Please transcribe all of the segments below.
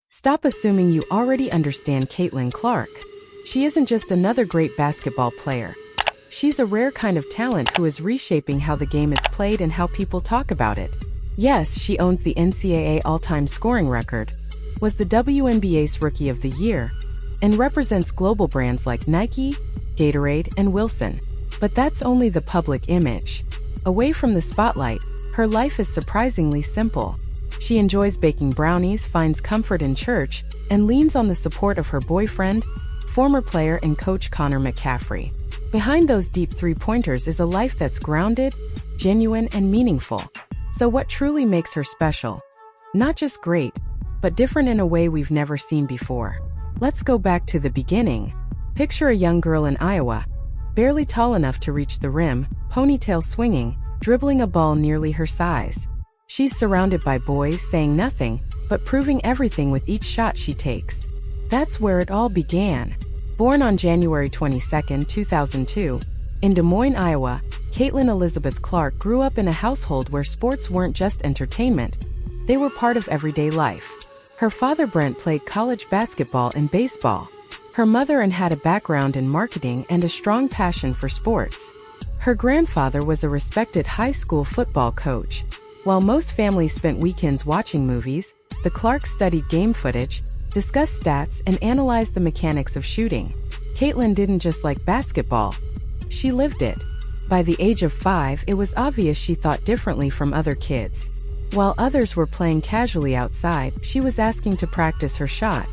Stop assuming you already understand Caitlin Clark. She isn't just another great basketball player. She's a rare kind of talent who is reshaping how the game is played and how people talk about it. Yes, she owns the NCAA all-time scoring record, was the WNBA's Rookie of the Year, and represents global brands like Nike, Gatorade, and Wilson. But that's only the public image. Away from the spotlight, her life is surprisingly simple. She enjoys baking brownies, finds comfort in church, and leans on the support of her boyfriend, former player and coach Connor McCaffrey. Behind those deep three-pointers is a life that's grounded, genuine, and meaningful. So what truly makes her special? Not just great, but different in a way we've never seen before. Let's go back to the beginning. Picture a young girl in Iowa, barely tall enough to reach the rim, ponytail swinging, dribbling a ball nearly her size. She's surrounded by boys saying nothing, but proving everything with each shot she takes. That's where it all began. Born on January 22, 2002, in Des Moines, Iowa, Caitlin Elizabeth Clark grew up in a household where sports weren't just entertainment, they were part of everyday life. Her father Brent played college basketball and baseball. Her mother Ann had a background in marketing and a strong passion for sports. Her grandfather was a respected high school football coach. While most families spent weekends watching movies, the Clarks studied game footage, discussed stats, and analyzed the mechanics of shooting. Caitlin didn't just like basketball. She lived it. By the age of 5, it was obvious she thought differently from other kids. While others were playing casually outside, she was asking to practice her shot.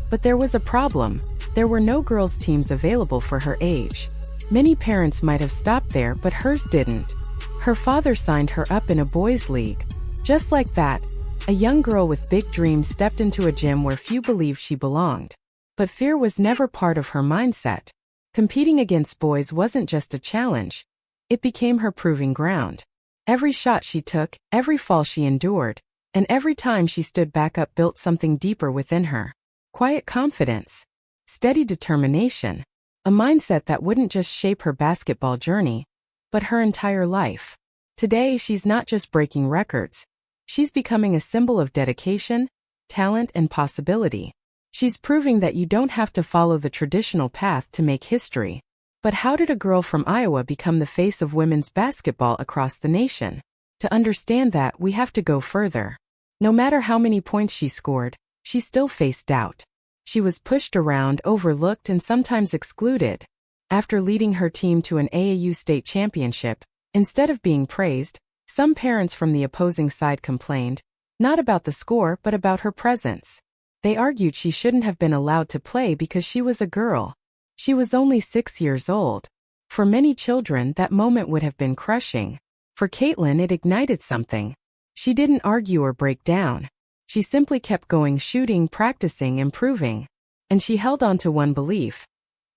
But there was a problem. There were no girls' teams available for her age. Many parents might have stopped there, but hers didn't. Her father signed her up in a boys' league. Just like that, a young girl with big dreams stepped into a gym where few believed she belonged. But fear was never part of her mindset. Competing against boys wasn't just a challenge. It became her proving ground. Every shot she took, every fall she endured, and every time she stood back up built something deeper within her. Quiet confidence, steady determination, a mindset that wouldn't just shape her basketball journey, but her entire life. Today, she's not just breaking records. She's becoming a symbol of dedication, talent, and possibility. She's proving that you don't have to follow the traditional path to make history. But how did a girl from Iowa become the face of women's basketball across the nation? To understand that, we have to go further. No matter how many points she scored, she still faced doubt. She was pushed around, overlooked, and sometimes excluded. After leading her team to an AAU state championship, instead of being praised, some parents from the opposing side complained, not about the score but about her presence. They argued she shouldn't have been allowed to play because she was a girl. She was only 6 years old. For many children, that moment would have been crushing. For Caitlin, it ignited something. She didn't argue or break down. She simply kept going, shooting, practicing, improving. And she held on to one belief.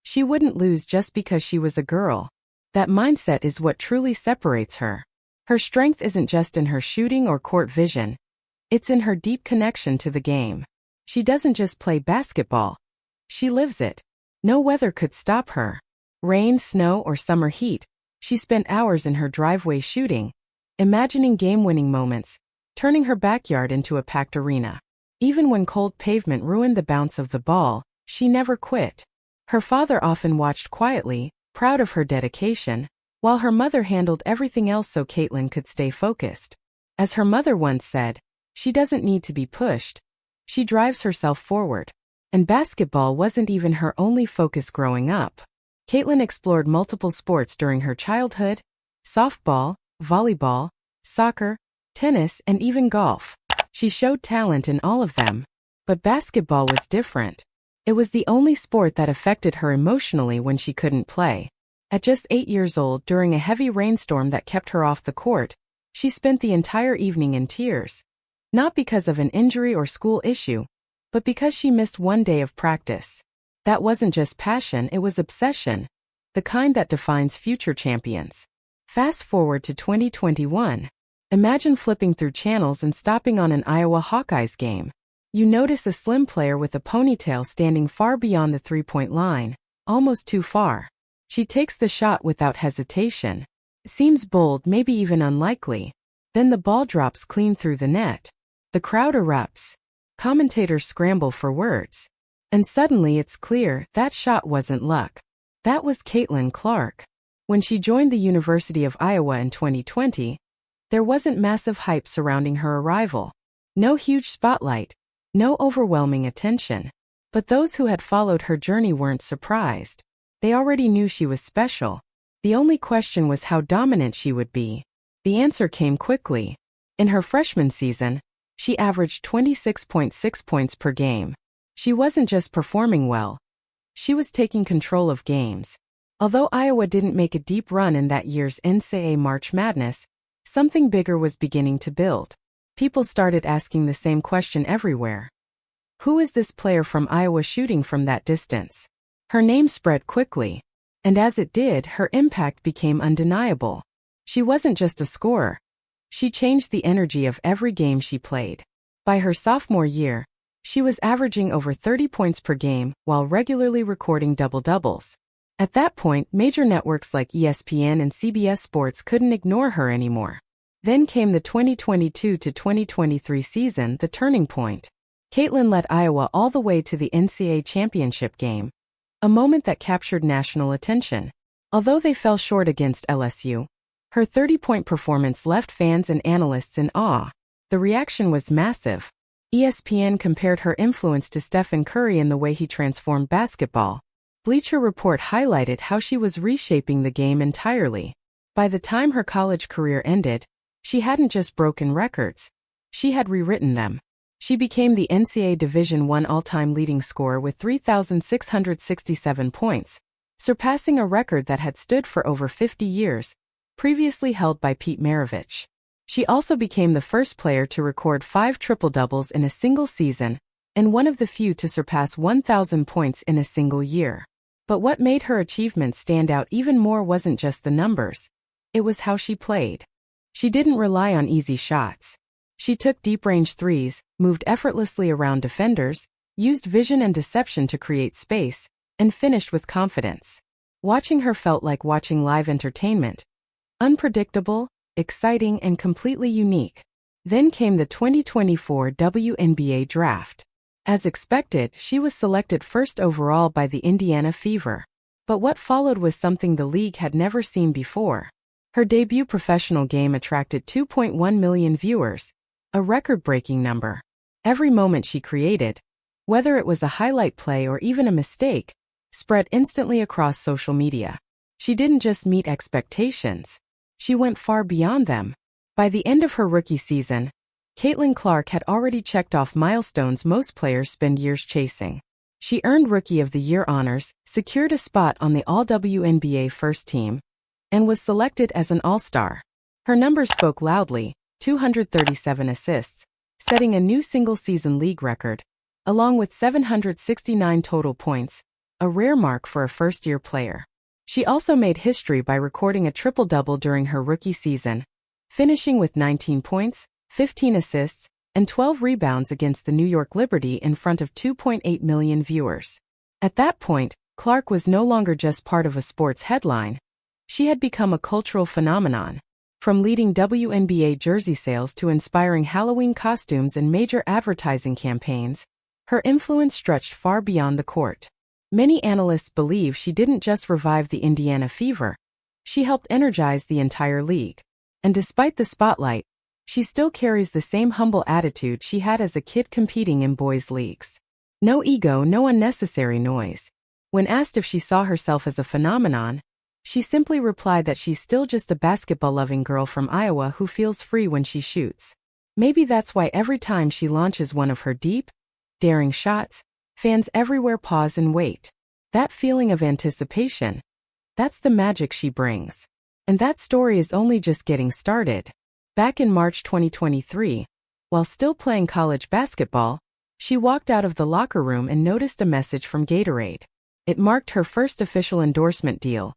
She wouldn't lose just because she was a girl. That mindset is what truly separates her. Her strength isn't just in her shooting or court vision. It's in her deep connection to the game. She doesn't just play basketball. She lives it. No weather could stop her. Rain, snow, or summer heat. She spent hours in her driveway shooting, imagining game-winning moments, turning her backyard into a packed arena. Even when cold pavement ruined the bounce of the ball, she never quit. Her father often watched quietly, proud of her dedication, while her mother handled everything else so Caitlin could stay focused. As her mother once said, she doesn't need to be pushed. She drives herself forward. And basketball wasn't even her only focus growing up. Caitlin explored multiple sports during her childhood: softball, volleyball, soccer, tennis, and even golf. She showed talent in all of them. But basketball was different. It was the only sport that affected her emotionally when she couldn't play. At just 8 years old, during a heavy rainstorm that kept her off the court, she spent the entire evening in tears. Not because of an injury or school issue, but because she missed one day of practice. That wasn't just passion, it was obsession. The kind that defines future champions. Fast forward to 2021. Imagine flipping through channels and stopping on an Iowa Hawkeyes game. You notice a slim player with a ponytail standing far beyond the three-point line, almost too far. She takes the shot without hesitation. It seems bold, maybe even unlikely. Then the ball drops clean through the net. The crowd erupts. Commentators scramble for words. And suddenly it's clear that shot wasn't luck. That was Caitlin Clark. When she joined the University of Iowa in 2020, there wasn't massive hype surrounding her arrival. No huge spotlight. No overwhelming attention. But those who had followed her journey weren't surprised. They already knew she was special. The only question was how dominant she would be. The answer came quickly. In her freshman season, she averaged 26.6 points per game. She wasn't just performing well. She was taking control of games. Although Iowa didn't make a deep run in that year's NCAA March Madness, something bigger was beginning to build. People started asking the same question everywhere. Who is this player from Iowa shooting from that distance? Her name spread quickly. And as it did, her impact became undeniable. She wasn't just a scorer. She changed the energy of every game she played. By her sophomore year, she was averaging over 30 points per game while regularly recording double-doubles. At that point, major networks like ESPN and CBS Sports couldn't ignore her anymore. Then came the 2022 to 2023 season, the turning point. Caitlin led Iowa all the way to the NCAA championship game, a moment that captured national attention. Although they fell short against LSU, her 30-point performance left fans and analysts in awe. The reaction was massive. ESPN compared her influence to Stephen Curry in the way he transformed basketball. Bleacher Report highlighted how she was reshaping the game entirely. By the time her college career ended, she hadn't just broken records. She had rewritten them. She became the NCAA Division I all-time leading scorer with 3,667 points, surpassing a record that had stood for over 50 years, previously held by Pete Maravich. She also became the first player to record 5 triple-doubles in a single season, and one of the few to surpass 1,000 points in a single year. But what made her achievement stand out even more wasn't just the numbers. It was how she played. She didn't rely on easy shots. She took deep-range threes, moved effortlessly around defenders, used vision and deception to create space, and finished with confidence. Watching her felt like watching live entertainment. Unpredictable, exciting, and completely unique. Then came the 2024 WNBA draft. As expected, she was selected first overall by the Indiana Fever. But what followed was something the league had never seen before. Her debut professional game attracted 2.1 million viewers, a record-breaking number. Every moment she created, whether it was a highlight play or even a mistake, spread instantly across social media. She didn't just meet expectations. She went far beyond them. By the end of her rookie season, Caitlin Clark had already checked off milestones most players spend years chasing. She earned Rookie of the Year honors, secured a spot on the All-WNBA first team, and was selected as an All-Star. Her numbers spoke loudly, 237 assists, setting a new single-season league record, along with 769 total points, a rare mark for a first-year player. She also made history by recording a triple-double during her rookie season, finishing with 19 points, 15 assists, and 12 rebounds against the New York Liberty in front of 2.8 million viewers. At that point, Clark was no longer just part of a sports headline. She had become a cultural phenomenon. From leading WNBA jersey sales to inspiring Halloween costumes and major advertising campaigns, her influence stretched far beyond the court. Many analysts believe she didn't just revive the Indiana Fever. She helped energize the entire league. And despite the spotlight, she still carries the same humble attitude she had as a kid competing in boys' leagues. No ego, no unnecessary noise. When asked if she saw herself as a phenomenon, she simply replied that she's still just a basketball-loving girl from Iowa who feels free when she shoots. Maybe that's why every time she launches one of her deep, daring shots, fans everywhere pause and wait. That feeling of anticipation, that's the magic she brings. And that story is only just getting started. Back in March 2023, while still playing college basketball, she walked out of the locker room and noticed a message from Gatorade. It marked her first official endorsement deal,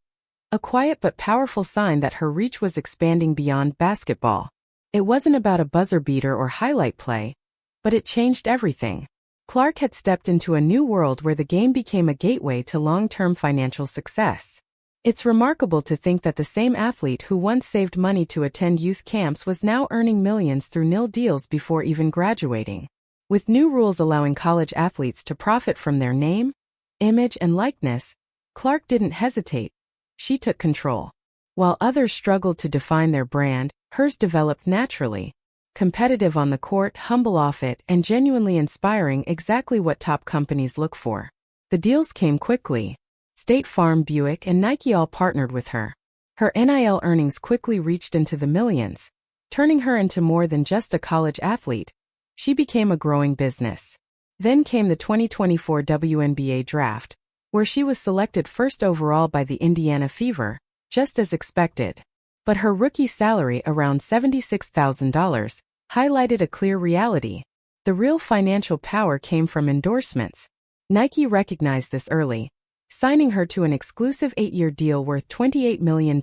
a quiet but powerful sign that her reach was expanding beyond basketball. It wasn't about a buzzer beater or highlight play, but it changed everything. Clark had stepped into a new world where the game became a gateway to long-term financial success. It's remarkable to think that the same athlete who once saved money to attend youth camps was now earning millions through nil deals before even graduating. With new rules allowing college athletes to profit from their name, image, and likeness, Clark didn't hesitate. She took control. While others struggled to define their brand, hers developed naturally. Competitive on the court, humble off it, and genuinely inspiring, exactly what top companies look for. The deals came quickly. State Farm, Buick, and Nike all partnered with her. Her NIL earnings quickly reached into the millions, turning her into more than just a college athlete. She became a growing business. Then came the 2024 WNBA draft, where she was selected first overall by the Indiana Fever, just as expected. But her rookie salary, around $76,000, highlighted a clear reality. The real financial power came from endorsements. Nike recognized this early, signing her to an exclusive 8-year deal worth $28 million,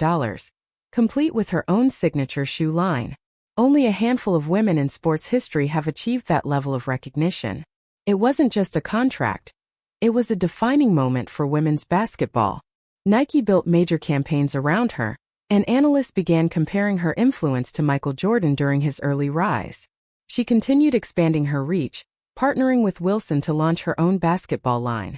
complete with her own signature shoe line. Only a handful of women in sports history have achieved that level of recognition. It wasn't just a contract. It was a defining moment for women's basketball. Nike built major campaigns around her, and analysts began comparing her influence to Michael Jordan during his early rise. She continued expanding her reach, partnering with Wilson to launch her own basketball line,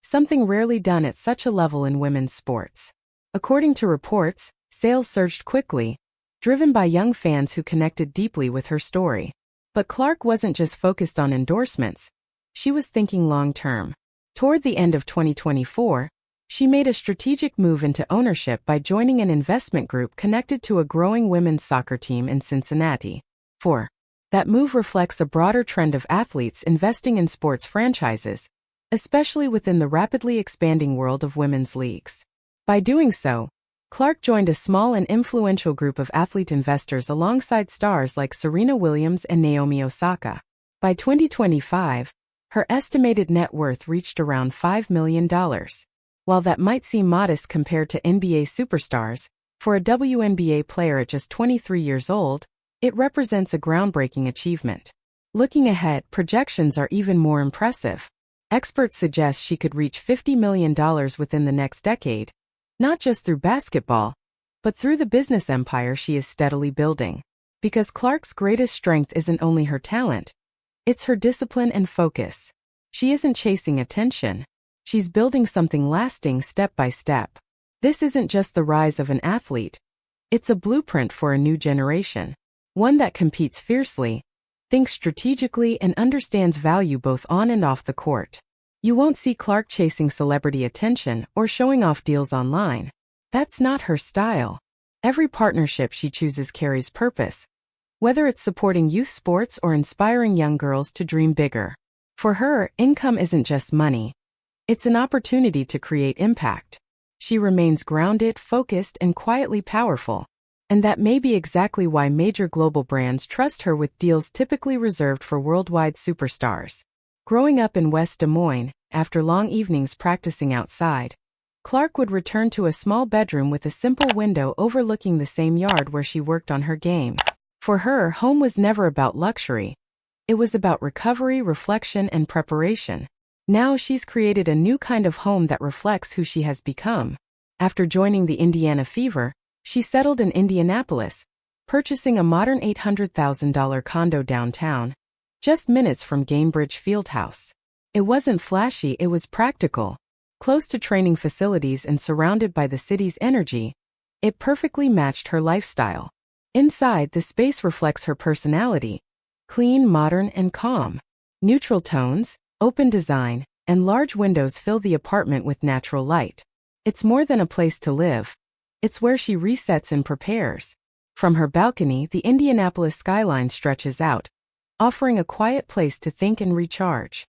something rarely done at such a level in women's sports. According to reports, sales surged quickly, driven by young fans who connected deeply with her story. But Clark wasn't just focused on endorsements. She was thinking long-term. Toward the end of 2024, she made a strategic move into ownership by joining an investment group connected to a growing women's soccer team in Cincinnati. 4. That move reflects a broader trend of athletes investing in sports franchises, especially within the rapidly expanding world of women's leagues. By doing so, Clark joined a small and influential group of athlete investors alongside stars like Serena Williams and Naomi Osaka. By 2025, her estimated net worth reached around $5 million. While that might seem modest compared to NBA superstars, for a WNBA player at just 23 years old, it represents a groundbreaking achievement. Looking ahead, projections are even more impressive. Experts suggest she could reach $50 million within the next decade, not just through basketball, but through the business empire she is steadily building. Because Clark's greatest strength isn't only her talent, it's her discipline and focus. She isn't chasing attention. She's building something lasting step by step. This isn't just the rise of an athlete. It's a blueprint for a new generation. One that competes fiercely, thinks strategically, and understands value both on and off the court. You won't see Clark chasing celebrity attention or showing off deals online. That's not her style. Every partnership she chooses carries purpose, whether it's supporting youth sports or inspiring young girls to dream bigger. For her, income isn't just money. It's an opportunity to create impact. She remains grounded, focused, and quietly powerful. And that may be exactly why major global brands trust her with deals typically reserved for worldwide superstars. Growing up in West Des Moines, after long evenings practicing outside, Clark would return to a small bedroom with a simple window overlooking the same yard where she worked on her game. For her, home was never about luxury. It was about recovery, reflection, and preparation. Now she's created a new kind of home that reflects who she has become. After joining the Indiana Fever, she settled in Indianapolis, purchasing a modern $800,000 condo downtown, just minutes from Gainbridge Fieldhouse. It wasn't flashy, it was practical. Close to training facilities and surrounded by the city's energy, it perfectly matched her lifestyle. Inside, the space reflects her personality: clean, modern, and calm. Neutral tones, open design, and large windows fill the apartment with natural light. It's more than a place to live. It's where she resets and prepares. From her balcony, the Indianapolis skyline stretches out, offering a quiet place to think and recharge.